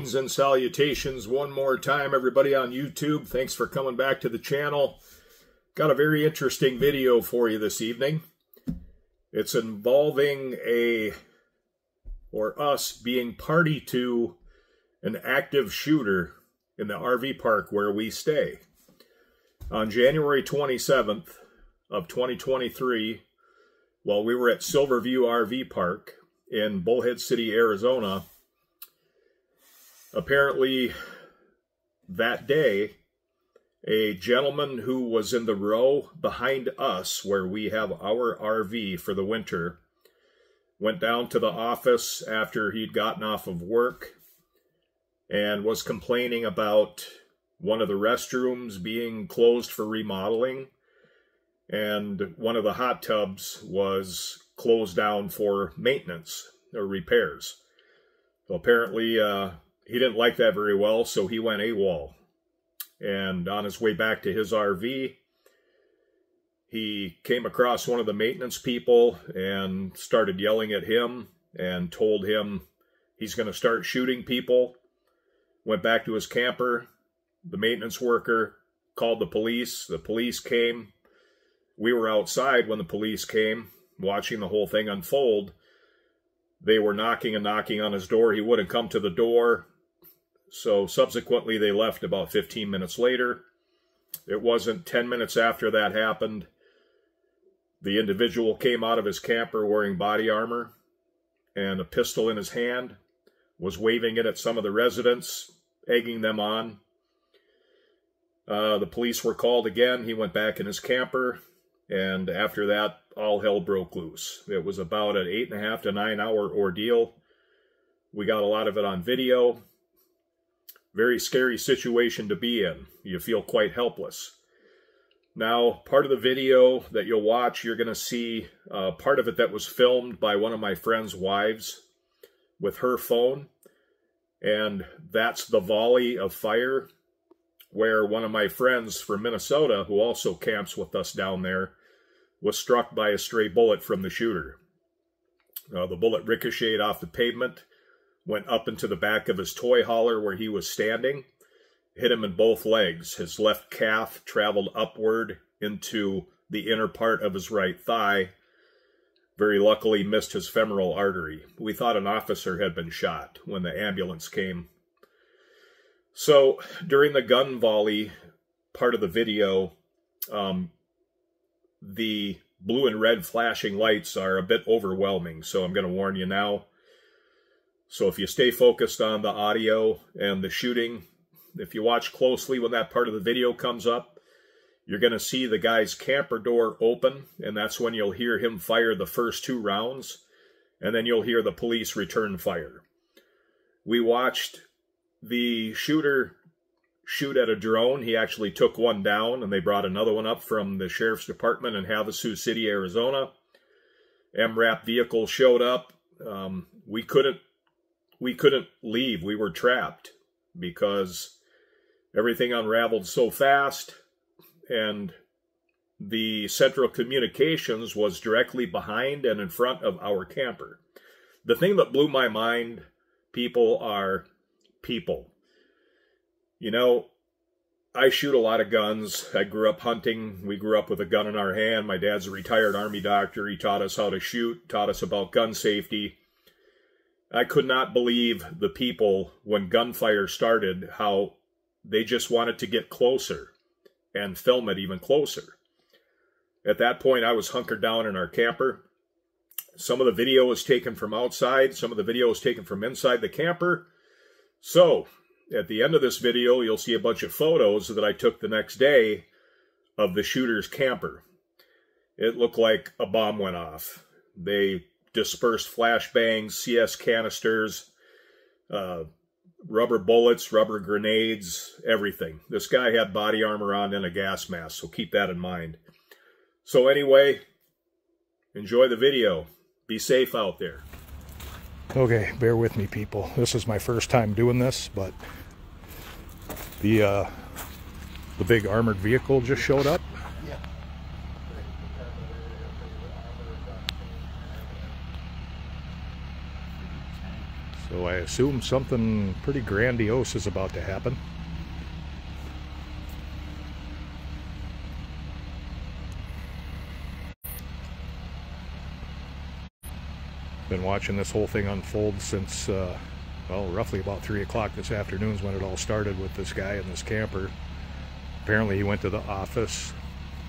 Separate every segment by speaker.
Speaker 1: Greetings and salutations one more time, everybody on YouTube. Thanks for coming back to the channel. Got a very interesting video for you this evening. It's involving us being party to an active shooter in the RV park where we stay. On January 27th of 2023, while we were at Silverview RV Park in Bullhead City, Arizona, apparently that day, a gentleman who was in the row behind us where we have our RV for the winter went down to the office after he'd gotten off of work and was complaining about one of the restrooms being closed for remodeling, and one of the hot tubs was closed down for maintenance or repairs. So apparently he didn't like that very well, so he went AWOL. And on his way back to his RV, he came across one of the maintenance people and started yelling at him and told him he's going to start shooting people. Went back to his camper. The maintenance worker called the police. The police came. We were outside when the police came, watching the whole thing unfold. They were knocking and knocking on his door. He wouldn't come to the door. So subsequently, they left about 15 minutes later. It wasn't 10 minutes after that happened. The individual came out of his camper wearing body armor and a pistol in his hand, was waving it at some of the residents, egging them on. The police were called again. He went back in his camper, and after that, all hell broke loose. It was about an 8.5 to 9 hour ordeal. We got a lot of it on video. Very scary situation to be in. You feel quite helpless. Now, part of the video that you'll watch, you're going to see part of it that was filmed by one of my friend's wives with her phone. And that's the volley of fire where one of my friends from Minnesota, who also camps with us down there, was struck by a stray bullet from the shooter. The bullet ricocheted off the pavement, went up into the back of his toy hauler where he was standing, hit him in both legs. His left calf traveled upward into the inner part of his right thigh. Very luckily missed his femoral artery. We thought an officer had been shot when the ambulance came. So during the gun volley part of the video, the blue and red flashing lights are a bit overwhelming, so I'm going to warn you now. So if you stay focused on the audio and the shooting, if you watch closely when that part of the video comes up, you're going to see the guy's camper door open, and that's when you'll hear him fire the first 2 rounds, and then you'll hear the police return fire. We watched the shooter shoot at a drone. He actually took one down, and they brought another one up from the sheriff's department in Havasu City, Arizona. MRAP vehicle showed up. We couldn't leave. We were trapped because everything unraveled so fast, and the central communications was directly behind and in front of our camper. The thing that blew my mind, people, are people. You know, I shoot a lot of guns. I grew up hunting. We grew up with a gun in our hand. My dad's a retired Army doctor. He taught us how to shoot, taught us about gun safety. I could not believe the people, when gunfire started, how they just wanted to get closer and film it even closer. At that point, I was hunkered down in our camper. Some of the video was taken from outside. Some of the video was taken from inside the camper. So, at the end of this video, you'll see a bunch of photos that I took the next day of the shooter's camper. It looked like a bomb went off. They dispersed flashbangs, CS canisters, rubber bullets, rubber grenades, everything. This guy had body armor on and a gas mask, so keep that in mind. So anyway, enjoy the video. Be safe out there.
Speaker 2: Okay, bear with me, people. This is my first time doing this, but the big armored vehicle just showed up. So I assume something pretty grandiose is about to happen. Been watching this whole thing unfold since, well, roughly about 3 o'clock this afternoon is when it all started with this guy in this camper. Apparently he went to the office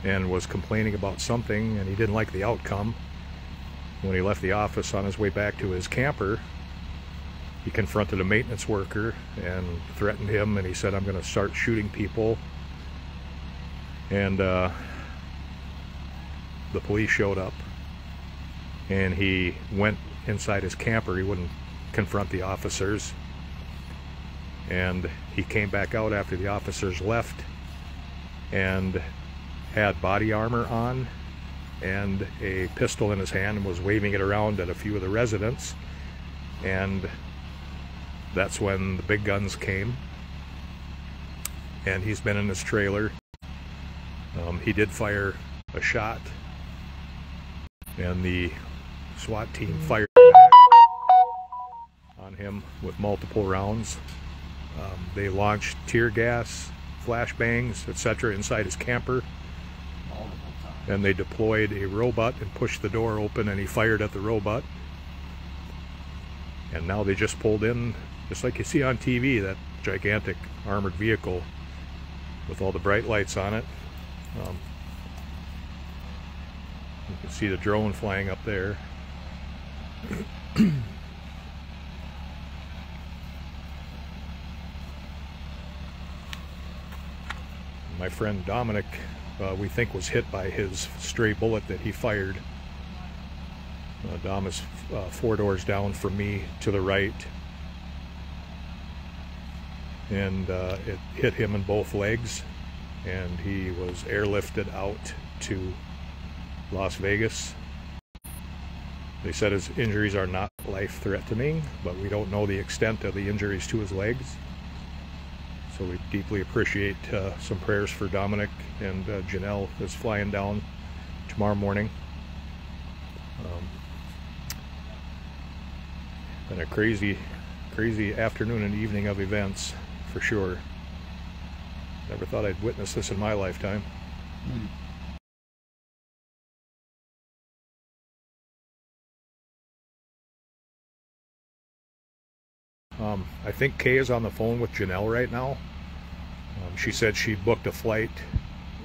Speaker 2: and was complaining about something, and he didn't like the outcome. When he left the office on his way back to his camper, he confronted a maintenance worker and threatened him, and he said, "I'm going to start shooting people." And the police showed up, and he went inside his camper. He wouldn't confront the officers, and he came back out after the officers left and had body armor on and a pistol in his hand and was waving it around at a few of the residents. And that's when the big guns came, and he's been in his trailer. He did fire a shot, and the SWAT team fired back on him with multiple rounds. They launched tear gas, flashbangs, etc. inside his camper, and they deployed a robot and pushed the door open, and he fired at the robot. And now they just pulled in, just like you see on TV, that gigantic armored vehicle with all the bright lights on it. You can see the drone flying up there. My friend Dominic, we think, was hit by his stray bullet that he fired. Dom is 4 doors down from me to the right, and it hit him in both legs, and he was airlifted out to Las Vegas. They said his injuries are not life-threatening, but we don't know the extent of the injuries to his legs. So we deeply appreciate some prayers for Dominic, and Janelle is flying down tomorrow morning. Been a crazy afternoon and evening of events, for sure. Never thought I'd witness this in my lifetime. I think Kay is on the phone with Janelle right now. She said she booked a flight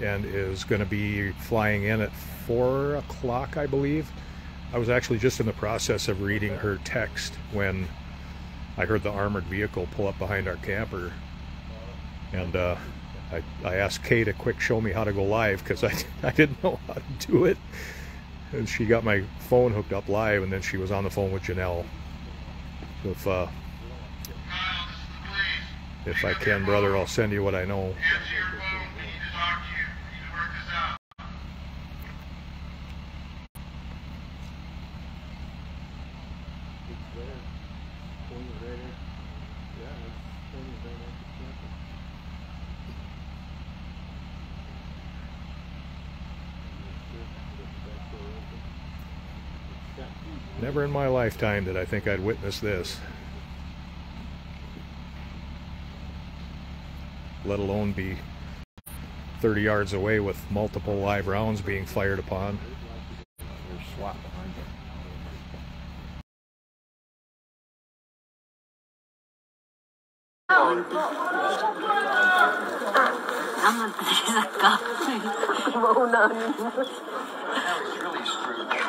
Speaker 2: and is going to be flying in at 4 o'clock, I believe. I was actually just in the process of reading her text when I heard the armored vehicle pull up behind our camper. And I asked Kay to quick show me how to go live, because I didn't know how to do it. And she got my phone hooked up live, and then she was on the phone with Janelle. So if I can, brother, I'll send you what I know. Never in my lifetime did I think I'd witness this, let alone be 30 yards away with multiple live rounds being fired upon. There's SWAT behind you.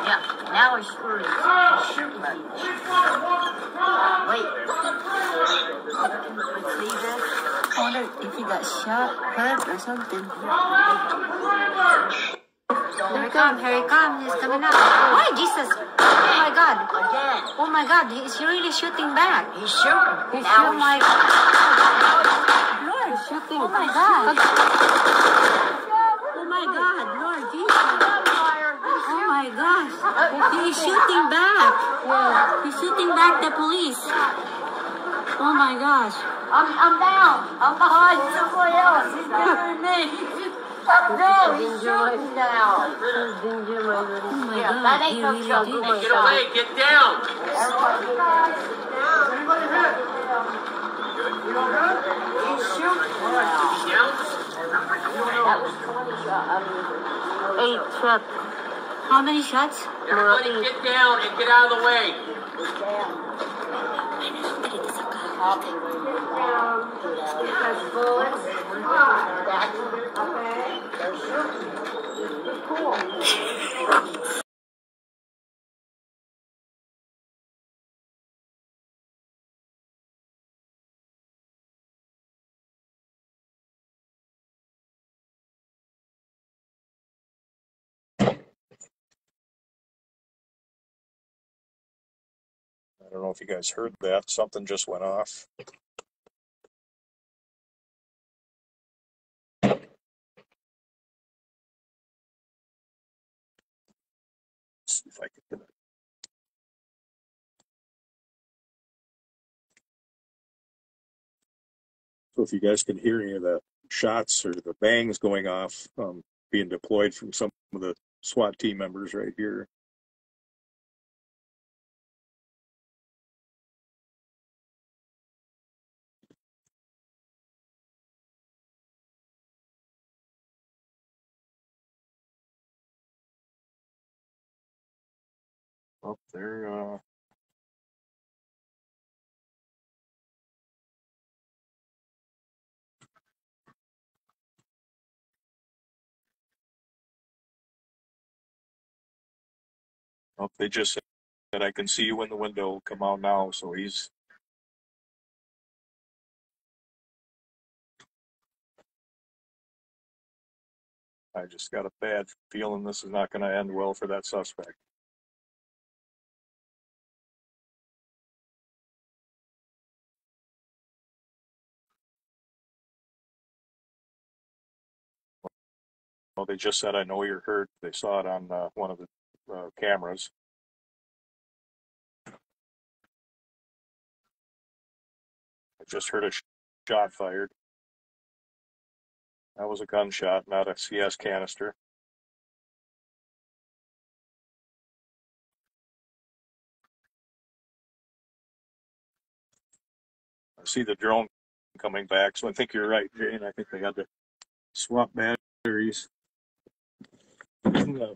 Speaker 3: Yeah, now he's screwed. He's shooting at me. Wait. See this? I wonder if he got shot, hurt, or something. Here he comes, he's coming out. Why, Jesus? Oh my God. Again. Oh my God, he's really shooting back. He's shooting. He's shooting. My Lord, shooting. Oh my God. Oh my God, Lord Jesus. Oh my gosh. He's shooting back. Yeah. He's shooting back the police. Oh my gosh. I'm down. I'm behind somebody else. He's better than me. No, he's shooting now. Oh my God. That ain't no joke.
Speaker 4: Get away. Get down.
Speaker 3: That was 20 shots. 8 shots. How many shots?
Speaker 4: Everybody get down and get out of the way.
Speaker 3: Get down.
Speaker 5: Because bullets fly. Okay? They're shooting. Cool.
Speaker 2: I don't know if you guys heard that. Something just went off. Let's see if I can get it. So if you guys can hear any of the shots or the bangs going off, being deployed from some of the SWAT team members right here. Up there, they just said, I can see you in the window, come out now. So he's, I just got a bad feeling this is not going to end well for that suspect. Well, they just said, I know you're hurt. They saw it on one of the cameras. I just heard a shot fired. That was a gunshot, not a CS canister. I see the drone coming back, so I think you're right, Jane. I think they had to swap batteries. I'm gonna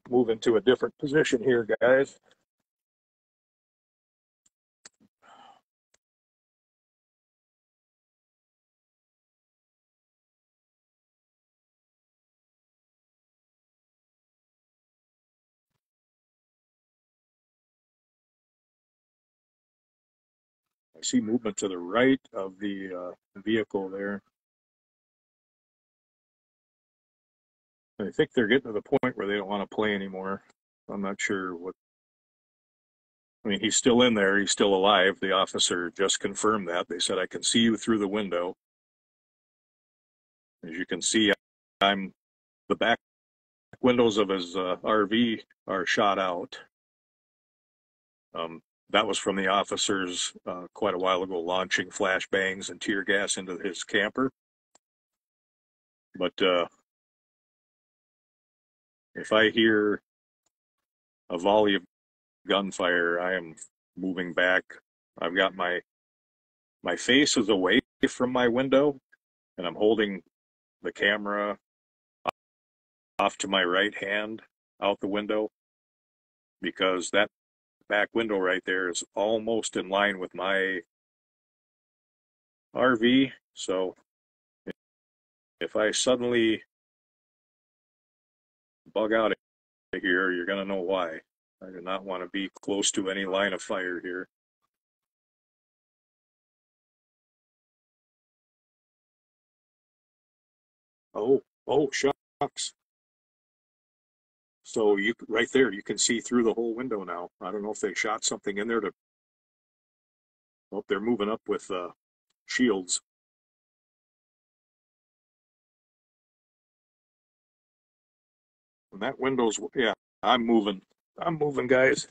Speaker 2: move into a different position here, guys. I see movement to the right of the vehicle there. I think they're getting to the point where they don't want to play anymore. I'm not sure what. I mean, he's still in there. He's still alive. The officer just confirmed that. They said, I can see you through the window. As you can see, the back windows of his RV are shot out. That was from the officers quite a while ago, launching flashbangs and tear gas into his camper. But if I hear a volley of gunfire, I am moving back. I've got my face is away from my window, and I'm holding the camera off to my right hand out the window, because that back window right there is almost in line with my RV. So if I suddenly bug out of here, you're going to know why. I do not want to be close to any line of fire here. Oh, shucks. So right there, you can see through the whole window now. I don't know if they shot something in there to. Oh, they're moving up with shields. And that window's, yeah, I'm moving, guys.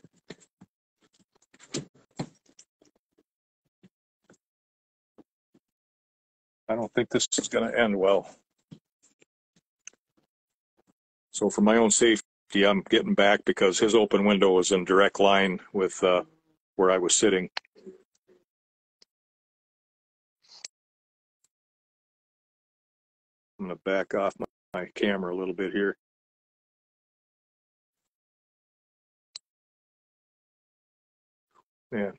Speaker 2: I don't think this is going to end well. So for my own safety, I'm getting back because his open window was in direct line with where I was sitting. I'm going to back off my camera a little bit here. Man,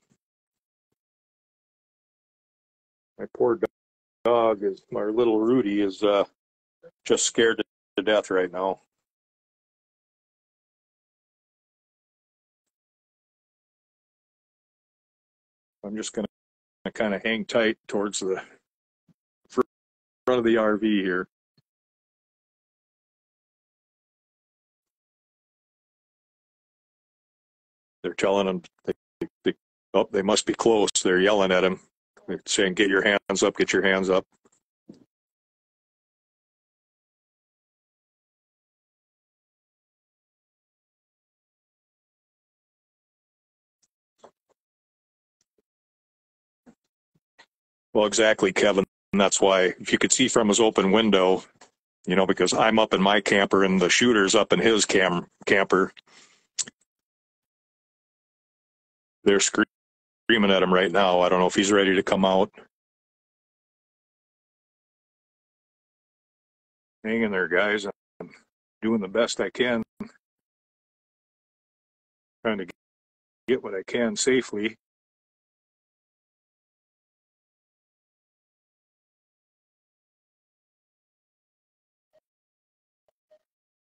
Speaker 2: my poor dog our little Rudy is just scared to death right now. I'm just going to kind of hang tight towards the front of the RV here. They're telling him they must be close. They're yelling at him. They're saying, "Get your hands up! Get your hands up!" Well, exactly, Kevin. And that's why, if you could see from his open window, you know, because I'm up in my camper and the shooter's up in his camper, they're screaming at him right now. I don't know if he's ready to come out. Hang in there, guys. I'm doing the best I can, trying to get what I can safely.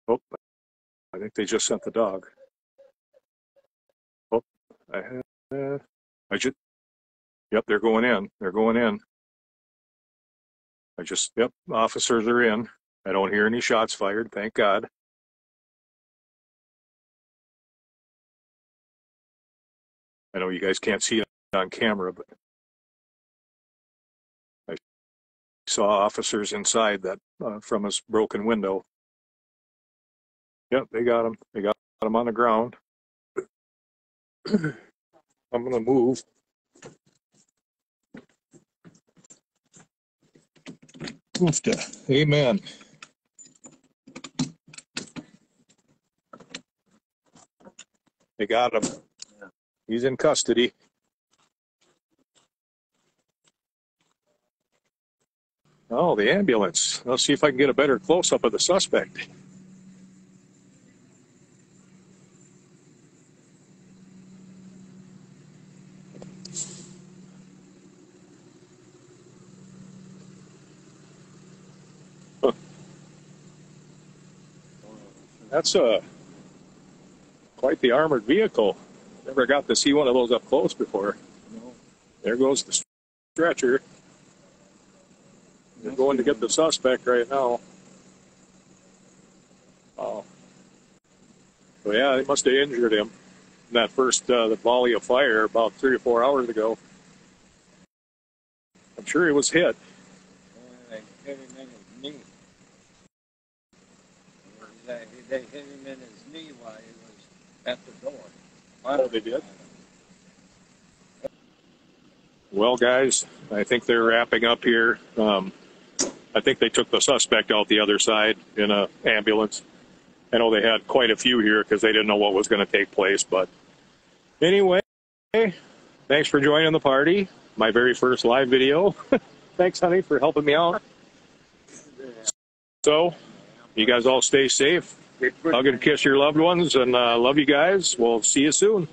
Speaker 2: Oh, I think they just sent the dog. Oh, I just, yep, they're going in. They're going in. Yep, officers are in. I don't hear any shots fired, thank God. I know you guys can't see it on camera, but I saw officers inside that from his broken window. Yep, they got him. They got him on the ground. I'm going to move. Amen. They got him. He's in custody. Oh, the ambulance. Let's see if I can get a better close-up of the suspect. Huh. That's quite the armored vehicle. Never got to see one of those up close before. There goes the stretcher. They're going to get the suspect right now. Oh. So yeah, they must have injured him in that first the volley of fire about 3 or 4 hours ago. I'm sure he was hit.
Speaker 6: They hit him in his knee. They hit him in his knee while he was at the door.
Speaker 2: Oh, they did? Well, guys, I think they're wrapping up here. I think they took the suspect out the other side in an ambulance. I know they had quite a few here because they didn't know what was going to take place. But anyway, thanks for joining the party. My very first live video. Thanks, honey, for helping me out. So, you guys all stay safe. Hug and kiss your loved ones, and love you guys. We'll see you soon.